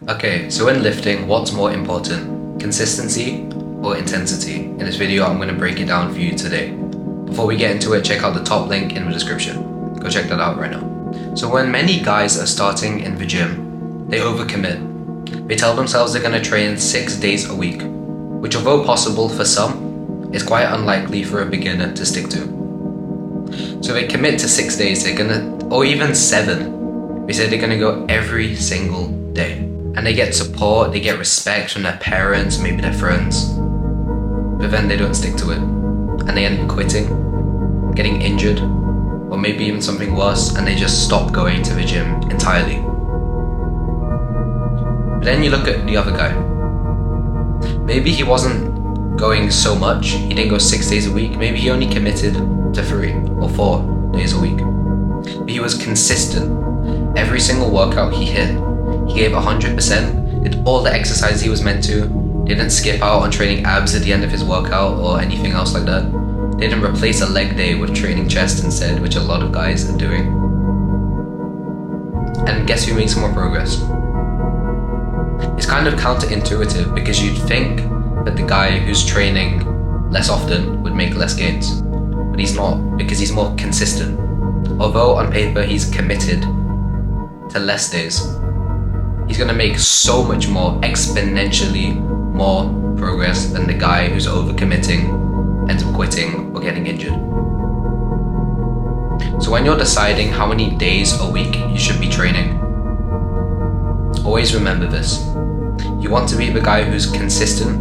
Okay, so in lifting, what's more important? Consistency or intensity? In this video, I'm going to break it down for you today. Before we get into it, check out the top link in the description. Go check that out right now. So when many guys are starting in the gym, they overcommit. They tell themselves they're going to train 6 days a week, which although possible for some, is quite unlikely for a beginner to stick to. So they commit to 6 days, or even 7. They say they're gonna go every single day. And they get support, they get respect from their parents, maybe their friends. But then they don't stick to it. And they end up quitting, getting injured, or maybe even something worse, and they just stop going to the gym entirely. But then you look at the other guy. Maybe he wasn't going so much, he didn't go 6 days a week, maybe he only committed to 3 or 4 days a week. But he was consistent. Every single workout he hit, he gave 100%, did all the exercises he was meant to, didn't skip out on training abs at the end of his workout or anything else like that. Didn't replace a leg day with training chest instead, which a lot of guys are doing. And guess who makes more progress? It's kind of counterintuitive because you'd think that the guy who's training less often would make less gains. But he's not, because he's more consistent. Although on paper he's committed to less days, he's gonna make so much more, exponentially more progress than the guy who's overcommitting, ends up quitting or getting injured. So when you're deciding how many days a week you should be training, always remember this. You want to be the guy who's consistent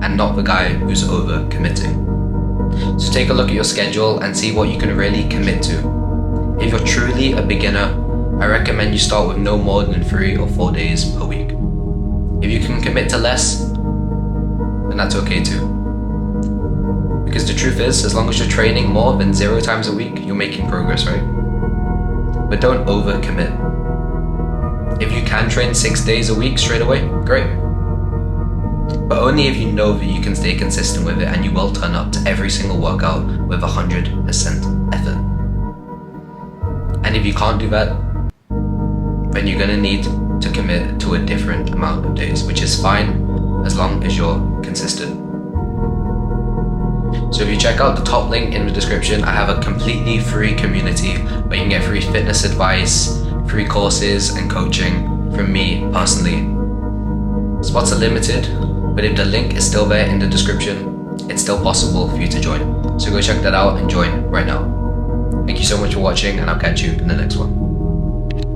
and not the guy who's overcommitting. So take a look at your schedule and see what you can really commit to. If you're truly a beginner, I recommend you start with no more than 3 or 4 days per week. If you can commit to less, then that's okay too. Because the truth is, as long as you're training more than 0 times a week, you're making progress, right? But don't overcommit. If you can train 6 days a week straight away, great. But only if you know that you can stay consistent with it and you will turn up to every single workout with 100% effort. And if you can't do that, then you're gonna need to commit to a different amount of days, which is fine as long as you're consistent. So if you check out the top link in the description, I have a completely free community where you can get free fitness advice, free courses and coaching from me personally. Spots are limited, but if the link is still there in the description, it's still possible for you to join. So go check that out and join right now. Thank you so much for watching, and I'll catch you in the next one.